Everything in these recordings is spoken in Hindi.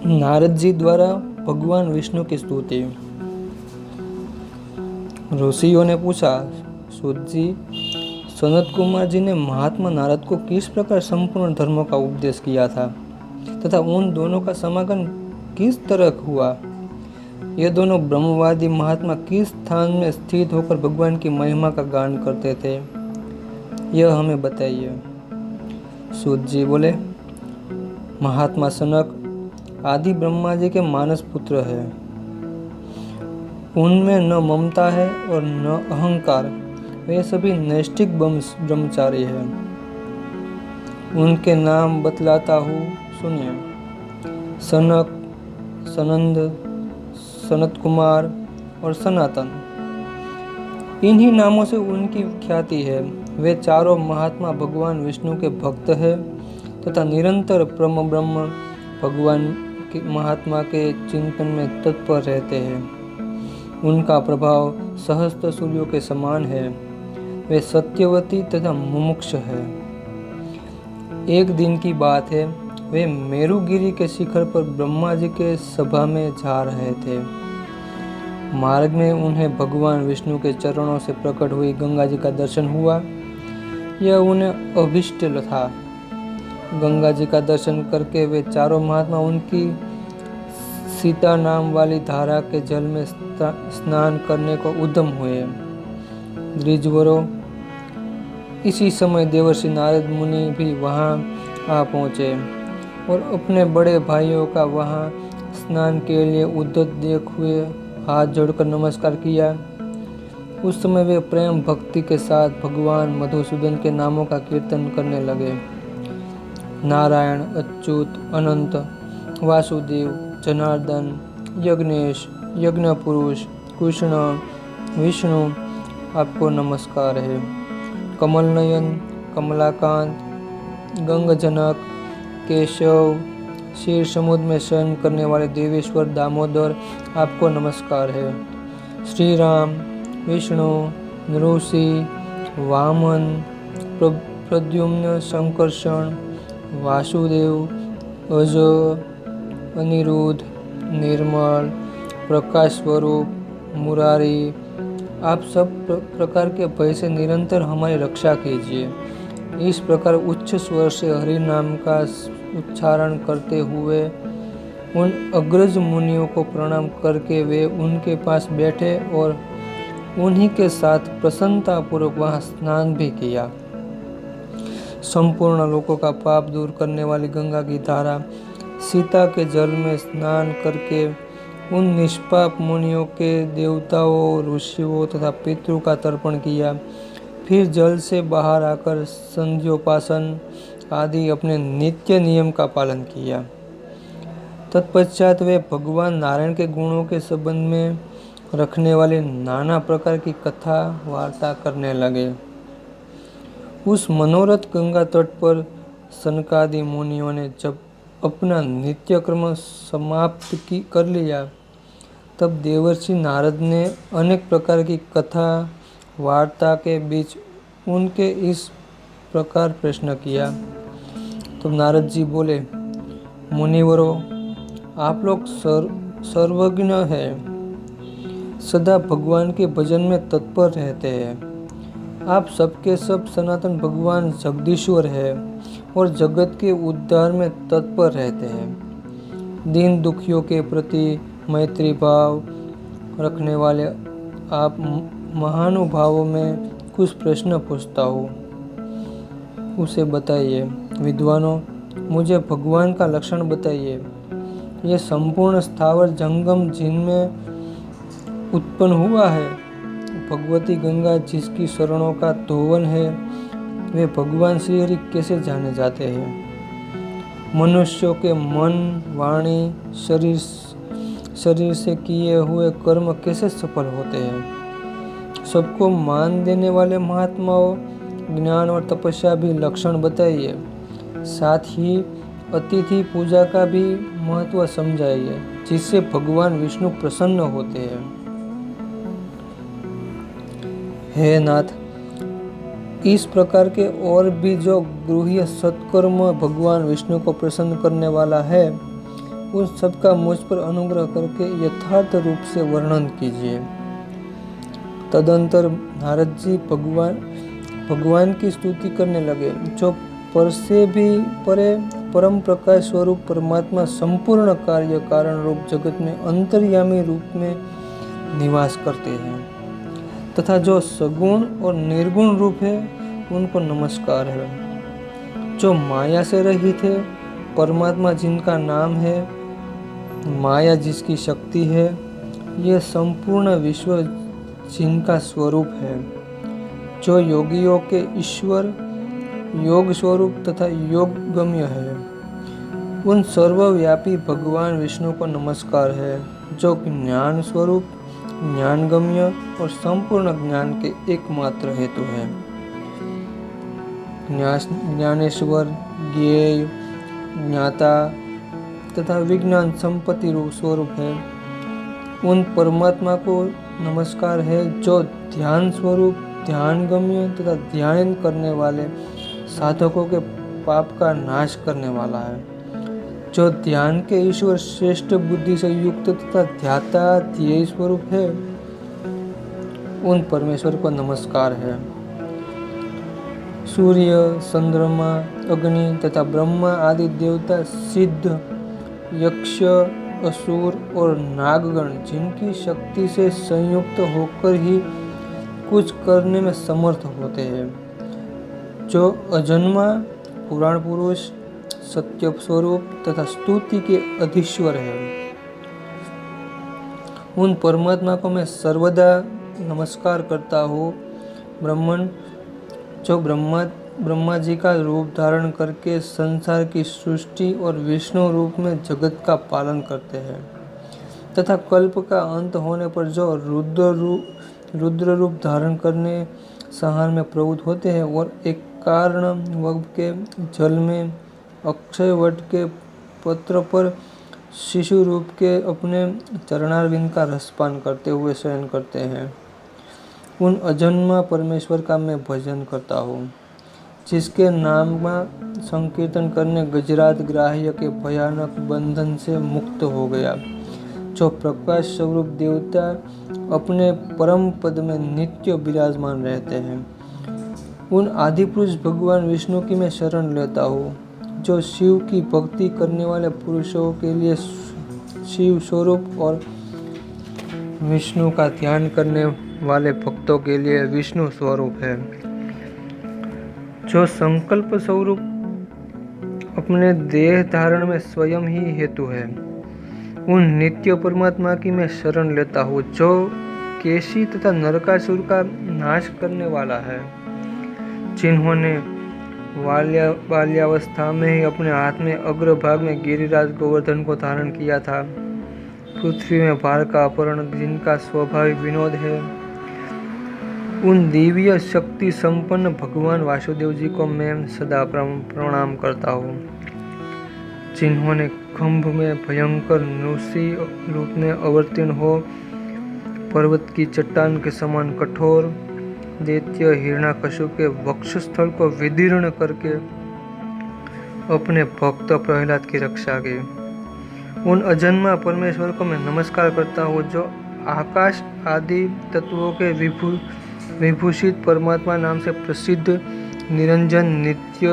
नारद जी द्वारा भगवान विष्णु की स्तुति। ऋषियों ने पूछा, सूत जी, सनत कुमार जी ने महात्मा नारद को किस प्रकार संपूर्ण धर्मों का उपदेश किया था तथा उन दोनों का समागम किस तरह हुआ? ये दोनों ब्रह्मवादी महात्मा किस स्थान में स्थित होकर भगवान की महिमा का गान करते थे, यह हमें बताइए। सूत जी बोले, महात्मा सनक आदि ब्रह्मा जी के मानस पुत्र है। उनमें न ममता है और न अहंकार। वे सभी नैष्ठिक ब्रह्मचारी हैं। उनके नाम बतलाता हूँ, सुनिए। सनक, सनंद, सनत कुमार और सनातन, इन्हीं नामों से उनकी ख्याति है। वे चारों महात्मा भगवान विष्णु के भक्त हैं तथा निरंतर परम ब्रह्म भगवान के महात्मा के चिंतन में तत्पर रहते हैं। उनका प्रभाव सहस्त्र सूर्यों के समान है। वे सत्यवती तथा मुमुक्ष है। एक दिन की बात है, वे मेरुगिरी के शिखर पर ब्रह्मा जी के सभा में जा रहे थे। मार्ग में उन्हें भगवान विष्णु के चरणों से प्रकट हुई गंगा जी का दर्शन हुआ। यह उन्हें अभिष्ट था। गंगा जी का दर्शन करके वे चारों महात्मा उनकी सीता नाम वाली धारा के जल में स्नान करने को उद्यम हुए। द्विजवरों, इसी समय देवर्षि नारद मुनि भी वहां आ पहुंचे और अपने बड़े भाइयों का वहां स्नान के लिए उद्यत देख हुए हाथ जोड़कर नमस्कार किया। उस समय वे प्रेम भक्ति के साथ भगवान मधुसूदन के नामों का कीर्तन करने लगे। नारायण, अच्युत, अनंत, वासुदेव, जनार्दन, यज्ञेश, यज्ञ पुरुष, कृष्ण, विष्णु, आपको नमस्कार है। कमल नयन, कमलाकांत, गंगजनक, केशव, क्षीर समुद्र में शयन करने वाले देवेश्वर दामोदर, आपको नमस्कार है। श्री राम, विष्णु, नृषि, वामन, प्रद्युम्न, संकर्षण, वासुदेव, अज, अनिरुद्ध, निर्मल, प्रकाश स्वरूप, मुरारी, आप सब प्रकार के भय से निरंतर हमारी रक्षा कीजिए। इस प्रकार उच्च स्वर से हरि नाम का उच्चारण करते हुए उन अग्रज मुनियों को प्रणाम करके वे उनके पास बैठे और उन्हीं के साथ प्रसन्नता पूर्वक वहाँ स्नान भी किया। संपूर्ण लोगों का पाप दूर करने वाली गंगा की धारा सीता के जल में स्नान करके उन निष्पाप मुनियों के देवताओं, ऋषियों तथा पितरों का तर्पण किया। फिर जल से बाहर आकर संध्योपासन आदि अपने नित्य नियम का पालन किया। तत्पश्चात वे भगवान नारायण के गुणों के संबंध में रखने वाले नाना प्रकार की कथा वार्ता करने लगे। उस मनोरथ गंगा तट पर सनकादि मुनियों ने जब अपना नित्य कर्म समाप्त कर लिया, तब देवर्षि नारद ने अनेक प्रकार की कथा वार्ता के बीच उनके इस प्रकार प्रश्न किया। तो नारद जी बोले, मुनिवरों, आप लोग सर्वज्ञ हैं, सदा भगवान के भजन में तत्पर रहते हैं। आप सबके सब सनातन भगवान जगदीश्वर है और जगत के उद्धार में तत्पर रहते हैं। दीन दुखियों के प्रति मैत्री भाव रखने वाले आप महानुभावों में कुछ प्रश्न पूछता हूँ, उसे बताइए। विद्वानों, मुझे भगवान का लक्षण बताइए। यह संपूर्ण स्थावर जंगम जिनमें उत्पन्न हुआ है, भगवती गंगा जिसकी शरणों का धोवन है, वे भगवान श्री हरि कैसे जाने जाते हैं? मनुष्यों के मन, वाणी, शरीर से किए हुए कर्म कैसे सफल होते हैं? सबको मान देने वाले महात्माओं, ज्ञान और तपस्या भी लक्षण बताइए। साथ ही अतिथि पूजा का भी महत्व समझाइए, जिससे भगवान विष्णु प्रसन्न होते हैं। हे नाथ, इस प्रकार के और भी जो गृह्य सत्कर्म भगवान विष्णु को प्रसन्न करने वाला है, उन सबका मुझ पर अनुग्रह करके यथार्थ रूप से वर्णन कीजिए। तदंतर नारद जी भगवान की स्तुति करने लगे, जो पर से भी परे परम प्रकाश स्वरूप परमात्मा संपूर्ण कार्य कारण रूप जगत में अंतर्यामी रूप में निवास करते हैं, तथा जो सगुण और निर्गुण रूप है उनको नमस्कार है। जो माया से रहित है, परमात्मा जिनका नाम है, माया जिसकी शक्ति है, यह संपूर्ण विश्व जिनका स्वरूप है, जो योगियों के ईश्वर योग स्वरूप तथा योग गम्य है, उन सर्वव्यापी भगवान विष्णु को नमस्कार है, जो ज्ञान स्वरूप ज्ञान गम्य और संपूर्ण ज्ञान के एकमात्र हेतु है। ज्ञानेश्वर ज्ञेय ज्ञाता तथा विज्ञान संपत्ति रूप स्वरूप है, उन परमात्मा को नमस्कार है, जो ध्यान स्वरूप ध्यान गम्य तथा ध्यान करने वाले साधकों के पाप का नाश करने वाला है, जो ध्यान के ईश्वर श्रेष्ठ बुद्धि से युक्त तथा ध्याता ध्येय स्वरूप है, उन परमेश्वर को नमस्कार है। सूर्य चंद्रमा अग्नि तथा ब्रह्मा आदि देवता सिद्ध यक्ष असुर और नागगण जिनकी शक्ति से संयुक्त होकर ही कुछ करने में समर्थ होते हैं, जो अजन्मा पुराण पुरुष सत्य स्वरूप तथा स्तुति के अधीश्वर है, उन परमात्मा को मैं सर्वदा नमस्कार करता हूँ। ब्राह्मण जो ब्रह्मा जी का रूप धारण करके संसार की सृष्टि और विष्णु रूप में जगत का पालन करते हैं, तथा कल्प का अंत होने पर जो रुद्र रूप धारण करने संहार में प्रवृत्त होते हैं और एक कारण वग के जल में अक्षय वट के पत्र पर शिशु रूप के अपने चरणारविंद का रसपान करते हुए शयन करते हैं, उन अजन्मा परमेश्वर का मैं भजन करता हूँ, जिसके नाम का संकीर्तन करने गजराज ग्राह्य के भयानक बंधन से मुक्त हो गया, जो प्रकाश स्वरूप देवता अपने परम पद में नित्य विराजमान रहते हैं। उन आदि पुरुष भगवान विष्णु की मैं शरण लेता हूँ, जो शिव की भक्ति करने वाले पुरुषों के लिए शिव स्वरूप और विष्णु का ध्यान करने वाले भक्तों के लिए विष्णु स्वरूप है, जो संकल्प स्वरूप अपने देह धारण में स्वयं ही हेतु है। उन नित्य परमात्मा की मैं शरण लेता हूँ, जो केशी तथा नरकासुर का नाश करने वाला है, जिन्होंने बाल्यावस्था में ही अपने हाथ में अग्रभाग में गिरिराज गोवर्धन को धारण किया था। पृथ्वी में भार का अपहरण जिनका स्वाभाविक विनोद है, उन दिव्य शक्ति संपन्न भगवान वासुदेव जी को मैं सदा प्रणाम करता हूँ, जिन्होंने खंभ में भयंकर नृषि रूप में अवतीर्ण हो पर्वत की चट्टान के समान कठोर दैत्य हिरण्याकश्यप के वक्षस्थल को विदीर्ण करके अपने भक्त प्रहलाद की रक्षा की। उन अजन्मा परमेश्वर को मैं नमस्कार करता हूँ, जो आकाश आदि तत्वों के विभूषित परमात्मा नाम से प्रसिद्ध निरंजन नित्य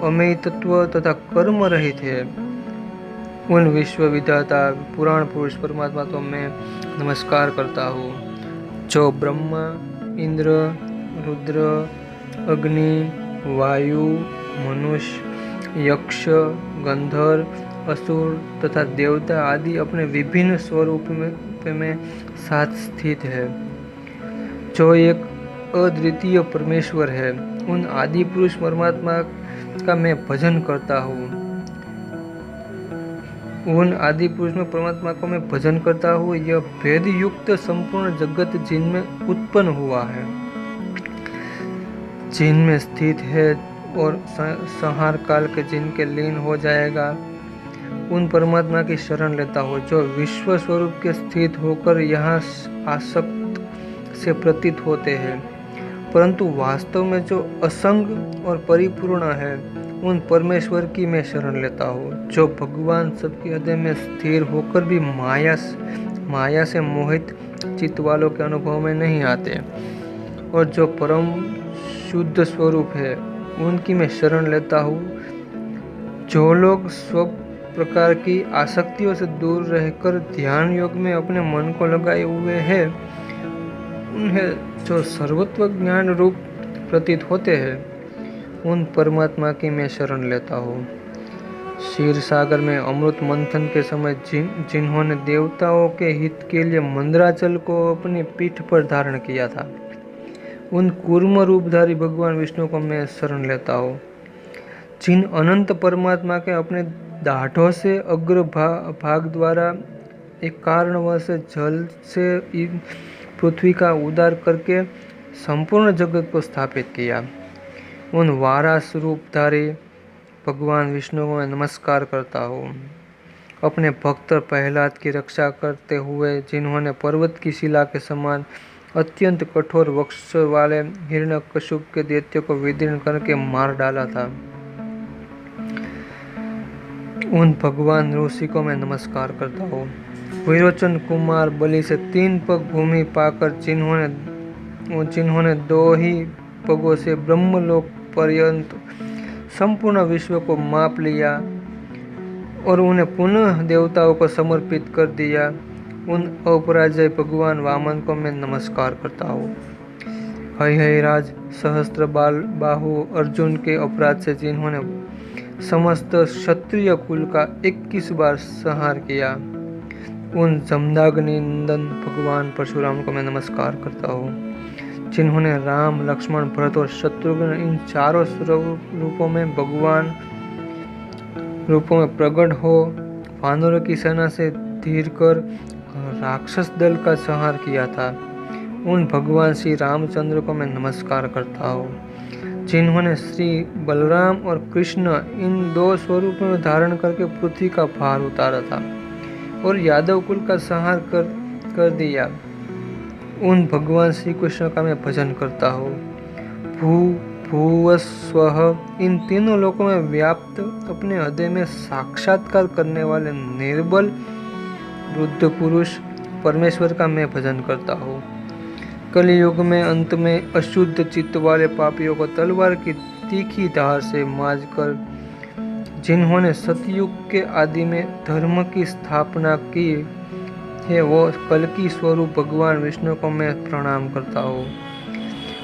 अमेय तत्व तथा कर्म रहित है। उन विश्व विधाता पुराण पुरुष परमात्मा को मैं नमस्कार करता हूँ, जो ब्रह्मा इंद्र रुद्र अग्नि वायु मनुष्य यक्ष गंधर्व असुर तथा देवता आदि अपने विभिन्न स्वरूप में साथ स्थित है, जो एक अद्वितीय परमेश्वर है। उन आदि पुरुष परमात्मा का मैं भजन करता हूँ। उन आदि पुरुष में परमात्मा को मैं भजन करता हूँ। यह भेद युक्त संपूर्ण जगत जिनमें उत्पन्न हुआ है, जिनमें स्थित है और संहार काल के जिनके लीन हो जाएगा, उन परमात्मा की शरण लेता हूँ, जो विश्व स्वरूप के स्थित होकर यहाँ आसक्त से प्रतीत होते हैं, परंतु वास्तव में जो असंग और परिपूर्ण है, उन परमेश्वर की मैं शरण लेता हूँ। जो भगवान सबके हृदय में स्थिर होकर भी माया से मोहित चित्त वालों के अनुभव में नहीं आते, और जो परम शुद्ध स्वरूप है, उनकी मैं शरण लेता हूँ। जो लोग सब प्रकार की आसक्तियों से दूर रहकर ध्यान योग में अपने मन को लगाए हुए हैं, उन्हें जो सर्वत्व ज्ञान रूप प्रतीत होते हैं, उन परमात्मा की मैं शरण लेता हूँ। क्षीर सागर में अमृत मंथन के समय जिन्होंने देवताओं के हित के लिए मंदराचल को अपनी पीठ पर धारण किया था, उन कूर्म रूपधारी भगवान विष्णु को मैं शरण लेता हूँ। जिन अनंत परमात्मा के अपने दाढ़ों से अग्र भाग द्वारा एक कारणवश जल से पृथ्वी का उद्धार करके संपूर्ण जगत को स्थापित किया, उन वारास रूपधारी भगवान विष्णु को मैं नमस्कार करता हूँ। अपने भक्त प्रहलाद की रक्षा करते हुए जिन्होंने पर्वत की शिला के समान अत्यंत कठोर वक्ष वाले हिरण्यकश्यप के दैत्य को विदीर्ण करके मार डाला था, उन भगवान ऋषि को मैं नमस्कार करता हूँ। विरोचन कुमार बलि से 3 पग भूमि पाकर जिन्होंने 2 ही पगों से ब्रह्मलोक पर्यंत संपूर्ण विश्व को माप लिया और उन्हें पुनः देवताओं को समर्पित कर दिया, उन अपराजय भगवान वामन को मैं नमस्कार करता हूँ। हयराज सहस्त्र बाहु अर्जुन के अपराध से जिन्होंने समस्त क्षत्रिय कुल का 21 बार संहार किया, उन जमदाग्नि नंदन भगवान परशुराम को मैं नमस्कार करता हूँ। जिन्होंने राम, लक्ष्मण, भरत और शत्रुघ्न इन चारों रूपों में भगवान रूपों में प्रकट हो वानरों की सेना से धीर कर राक्षस दल का संहार किया था, उन भगवान श्री रामचंद्र को मैं नमस्कार करता हूँ। जिन्होंने श्री बलराम और कृष्ण इन 2 स्वरूपों में धारण करके पृथ्वी का भार उतारा था और यादव कुल का संहार कर दिया, उन भगवान श्री कृष्ण का मैं भजन करता हूँ। भूव स्वः इन तीनों लोकों में व्याप्त अपने हृदय में साक्षात्कार करने वाले निर्बल वृद्ध पुरुष परमेश्वर का मैं भजन करता हूँ। कलियुग में अंत में अशुद्ध चित्त वाले पापियों को तलवार की तीखी धार से मांझकर जिन्होंने सतयुग के आदि में धर्म की स्थापना की है, वो कल्कि स्वरूप भगवान विष्णु को मैं प्रणाम करता हूँ।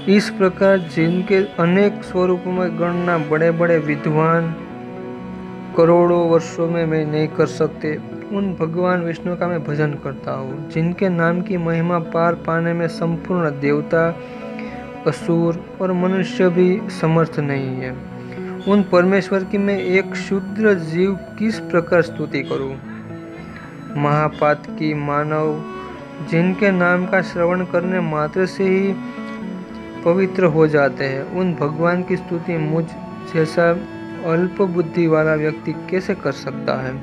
इस प्रकार जिनके अनेक स्वरूपों में गणना बड़े बड़े विद्वान करोड़ों वर्षों में मैं नहीं कर सकते, उन भगवान विष्णु का मैं भजन करता हूँ। जिनके नाम की महिमा पार पाने में संपूर्ण देवता, असुर और मनुष्य भी समर्थ नहीं है, उन परमेश्वर की मैं एक क्षुद्र जीव किस प्रकार स्तुति करूँ। महापातकी मानव जिनके नाम का श्रवण करने मात्र से ही पवित्र हो जाते हैं, उन भगवान की स्तुति मुझ जैसा अल्प बुद्धि वाला व्यक्ति कैसे कर सकता है।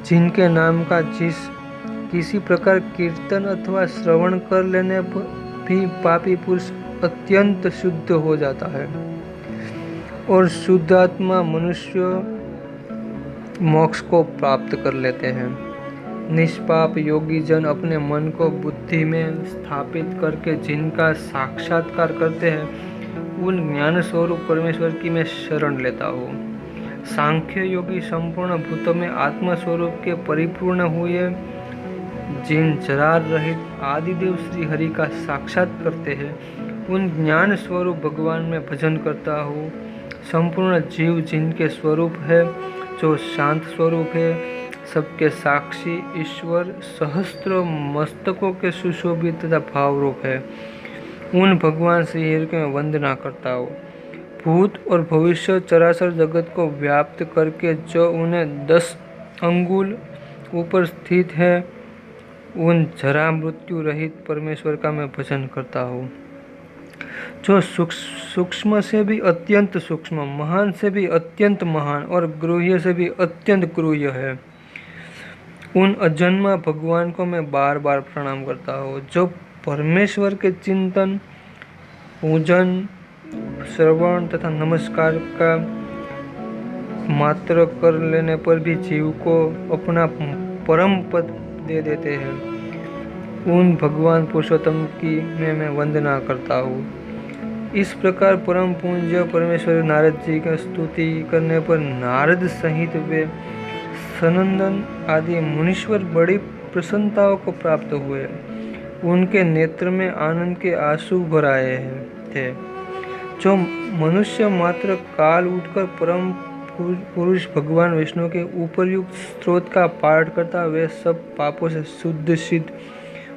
जिनके नाम का किसी प्रकार कीर्तन अथवा श्रवण कर लेने पर भी पापी पुरुष अत्यंत शुद्ध हो जाता है और शुद्धात्मा मनुष्य मोक्ष को प्राप्त कर लेते हैं। निष्पाप योगी जन अपने मन को बुद्धि में स्थापित करके जिनका साक्षात्कार करते हैं, उन ज्ञान स्वरूप परमेश्वर की मैं शरण लेता हूँ। सांख्य योगी संपूर्ण भूतों में आत्मा स्वरूप के परिपूर्ण हुए जिन जरार रहित आदिदेव श्री हरि का साक्षात करते हैं, उन ज्ञान स्वरूप भगवान में भजन करता हूँ। संपूर्ण जीव जिनके स्वरूप है, जो शांत स्वरूप है, सबके साक्षी ईश्वर सहस्त्रों मस्तकों के सुशोभित तथा भाव रूप है, उन भगवान श्री हरि को मैं वंदना करता हूँ। भूत और भविष्य चराचर जगत को व्याप्त करके जो उन्हें 10 अंगुल ऊपर स्थित है, उन जरा मृत्यु रहित परमेश्वर का मैं भजन करता हूँ। जो सूक्ष्म से भी अत्यंत सूक्ष्म, महान से भी अत्यंत महान और गृह्य से भी अत्यंत गृह्य है, उन अजन्मा भगवान को मैं बार बार प्रणाम करता हूँ। जो परमेश्वर के चिंतन पूजन, श्रवण तथा नमस्कार का मात्र कर लेने पर भी जीव को अपना परम पद दे देते हैं। उन भगवान पुरुषोत्तम की मैं वंदना करता हूँ। इस प्रकार परम पूज्य परमेश्वर नारद जी का स्तुति करने पर नारद सहित वे सनंदन आदि मुनीश्वर बड़ी प्रसन्नताओं को प्राप्त हुए। उनके नेत्र में आनंद के आंसू भर आए थे। जो मनुष्य मात्र काल उठकर परम पुरुष भगवान विष्णु के उपरयुक्त स्तोत्र का पाठ करता, वे सब पापों से शुद्ध सिद्ध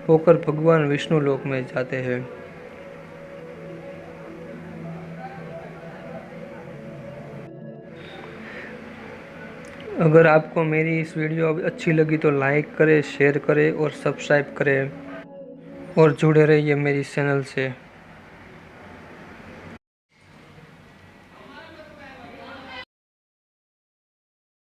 होकर भगवान विष्णु लोक में जाते हैं। अगर आपको मेरी इस वीडियो अच्छी लगी तो लाइक करें, शेयर करें और सब्सक्राइब करें और जुड़े रहिए मेरी चैनल से।